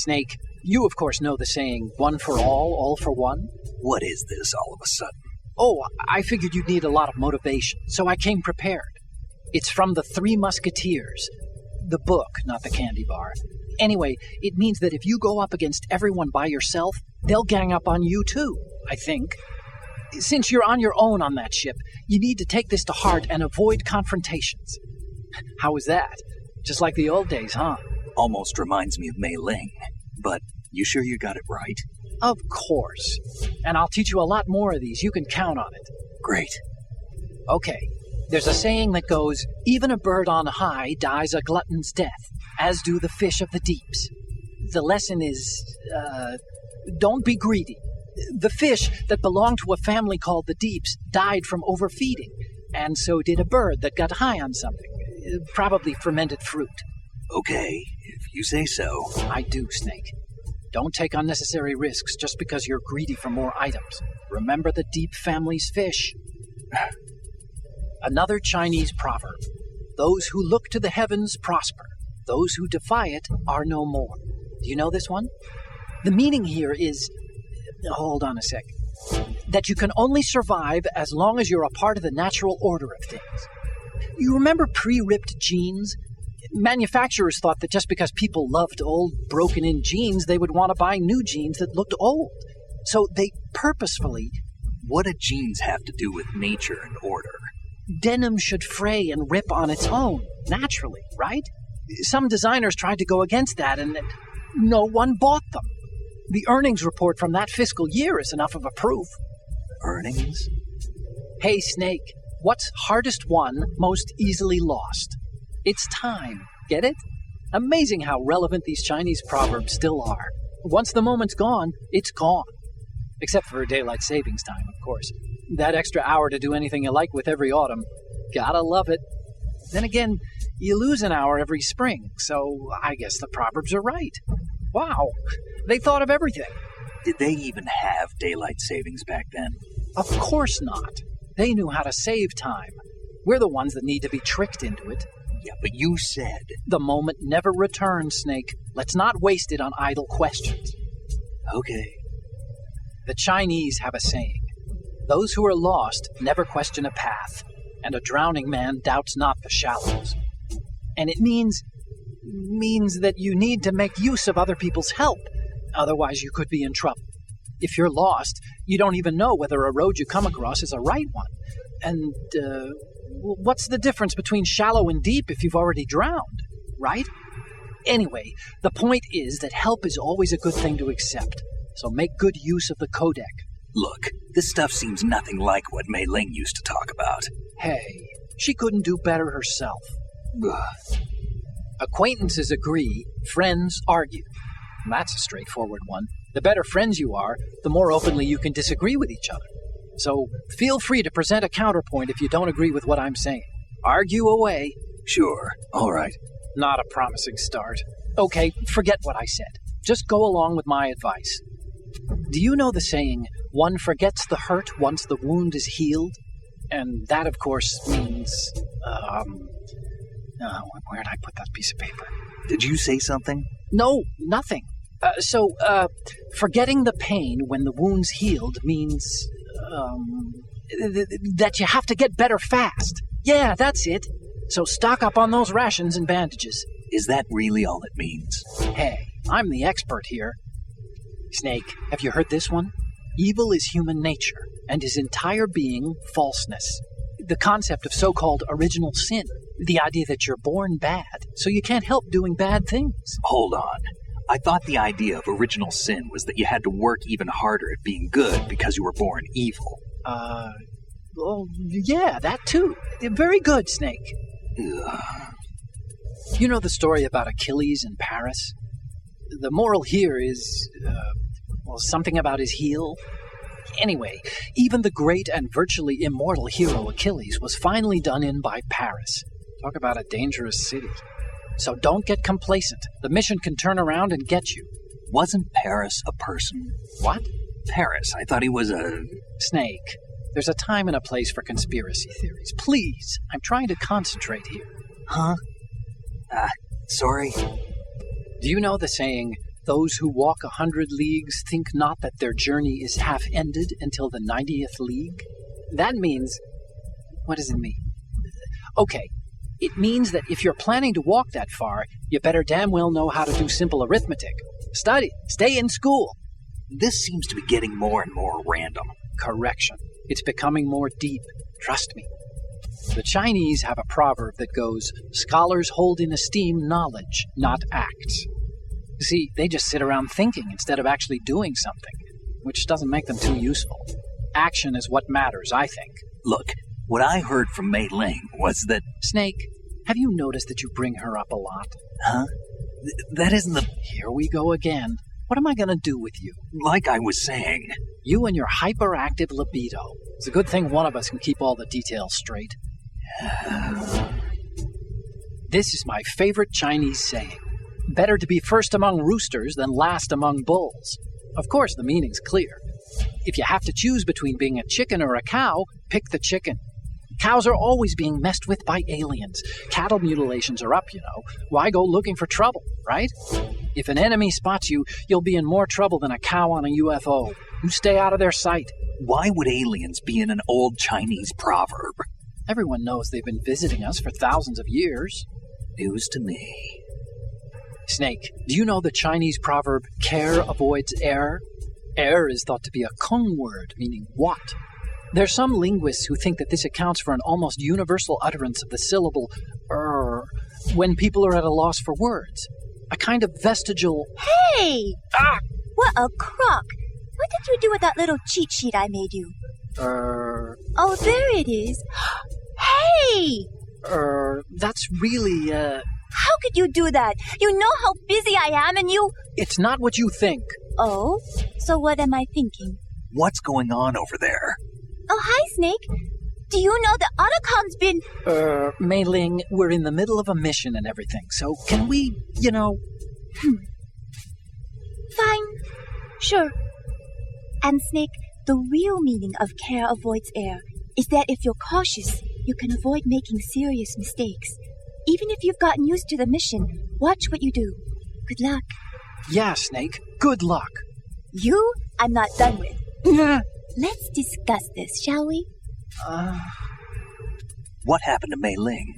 Snake, you of course know the saying, one for all for one? What is this all of a sudden? Oh, I figured you'd need a lot of motivation, so I came prepared. It's from the Three Musketeers. The book, not the candy bar. Anyway, it means that if you go up against everyone by yourself, they'll gang up on you too, I think. Since you're on your own on that ship, you need to take this to heart and avoid confrontations. How was that? Just like the old days, huh? Almost reminds me of Mei Ling, but you sure you got it right? Of course. And I'll teach you a lot more of these. You can count on it. Great. Okay. There's a saying that goes, even a bird on high dies a glutton's death, as do the fish of the deeps. The lesson is, don't be greedy. The fish that belonged to a family called the Deeps died from overfeeding, and so did a bird that got high on something, probably fermented fruit. Okay, if you say so. I do, Snake. Don't take unnecessary risks just because you're greedy for more items. Remember the Deep family's fish. Another Chinese proverb. Those who look to the heavens prosper. Those who defy it are no more. Do you know this one? The meaning here is... Hold on a sec. That you can only survive as long as you're a part of the natural order of things. You remember pre-ripped jeans? Manufacturers thought that just because people loved old, broken-in jeans, they would want to buy new jeans that looked old. So they purposefully... What do jeans have to do with nature and order? Denim should fray and rip on its own, naturally, right? Some designers tried to go against that, and no one bought them. The earnings report from that fiscal year is enough of a proof. Earnings? Hey, Snake, what's hardest won, most easily lost? It's time. Get it? Amazing how relevant these Chinese proverbs still are. Once the moment's gone, it's gone. Except for daylight savings time, of course. That extra hour to do anything you like with every autumn. Gotta love it. Then again, you lose an hour every spring, so I guess the proverbs are right. Wow, they thought of everything. Did they even have daylight savings back then? Of course not. They knew how to save time. We're the ones that need to be tricked into it. Yeah, but you said... The moment never returns, Snake. Let's not waste it on idle questions. Okay. The Chinese have a saying. Those who are lost never question a path, and a drowning man doubts not the shallows. And it means that you need to make use of other people's help, otherwise you could be in trouble. If you're lost, you don't even know whether a road you come across is a right one. And, what's the difference between shallow and deep if you've already drowned, right? Anyway, the point is that help is always a good thing to accept, so make good use of the codec. Look, this stuff seems nothing like what Mei Ling used to talk about. Hey, she couldn't do better herself. Ugh. Acquaintances agree, friends argue. That's a straightforward one. The better friends you are, the more openly you can disagree with each other. So feel free to present a counterpoint if you don't agree with what I'm saying. Argue away. Sure, all right. Not a promising start. Okay, forget what I said. Just go along with my advice. Do you know the saying, one forgets the hurt once the wound is healed? And that, of course, means, where'd I put that piece of paper? Did you say something? No, nothing. Forgetting the pain when the wound's healed means, that you have to get better fast. Yeah, that's it. So stock up on those rations and bandages. Is that really all it means? Hey, I'm the expert here. Snake, have you heard this one? Evil is human nature, and his entire being falseness. The concept of so-called original sin. The idea that you're born bad, so you can't help doing bad things. Hold on. I thought the idea of original sin was that you had to work even harder at being good because you were born evil. Well, yeah, that too. Very good, Snake. Ugh. You know the story about Achilles in Paris? The moral here is, something about his heel. Anyway, even the great and virtually immortal hero Achilles was finally done in by Paris. Talk about a dangerous city. So don't get complacent. The mission can turn around and get you. Wasn't Paris a person? What? Paris. I thought he was a... Snake. There's a time and a place for conspiracy theories. Please, I'm trying to concentrate here. Huh? Sorry? Do you know the saying, Those who walk 100 leagues think not that their journey is half ended until the 90th league? That means... What does it mean? Okay, it means that if you're planning to walk that far, you better damn well know how to do simple arithmetic. Study. Stay in school. This seems to be getting more and more random. Correction. It's becoming more deep. Trust me. The Chinese have a proverb that goes, scholars hold in esteem knowledge, not acts. You see, they just sit around thinking instead of actually doing something, which doesn't make them too useful. Action is what matters, I think. Look, what I heard from Mei Ling was that... Snake, have you noticed that you bring her up a lot? Huh? That isn't the... Here we go again. What am I going to do with you? Like I was saying... You and your hyperactive libido. It's a good thing one of us can keep all the details straight. This is my favorite Chinese saying. Better to be first among roosters than last among bulls. Of course, the meaning's clear. If you have to choose between being a chicken or a cow, pick the chicken. Cows are always being messed with by aliens. Cattle mutilations are up, you know. Why go looking for trouble, right? If an enemy spots you, you'll be in more trouble than a cow on a UFO. You stay out of their sight. Why would aliens be in an old Chinese proverb? Everyone knows they've been visiting us for thousands of years. News to me. Snake, do you know the Chinese proverb, care avoids error? Error is thought to be a Kung word, meaning what? There's some linguists who think that this accounts for an almost universal utterance of the syllable when people are at a loss for words. A kind of vestigial... Hey! Ah! What a crock! What did you do with that little cheat sheet I made you? Oh, there it is. Hey! That's really, How could you do that? You know how busy I am and you... It's not what you think. Oh? So what am I thinking? What's going on over there? Oh, hi, Snake. Do you know the Otacons been... Mei Ling, we're in the middle of a mission and everything, so can we, Fine. Sure. And Snake, the real meaning of care avoids error is that if you're cautious, you can avoid making serious mistakes. Even if you've gotten used to the mission, watch what you do. Good luck. Yeah, Snake. Good luck. You, I'm not done with. Yeah. Let's discuss this, shall we? What happened to Mei Ling?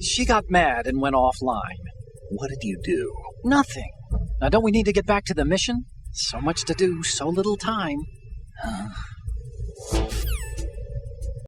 She got mad and went offline. What did you do? Nothing. Now, don't we need to get back to the mission? So much to do, so little time.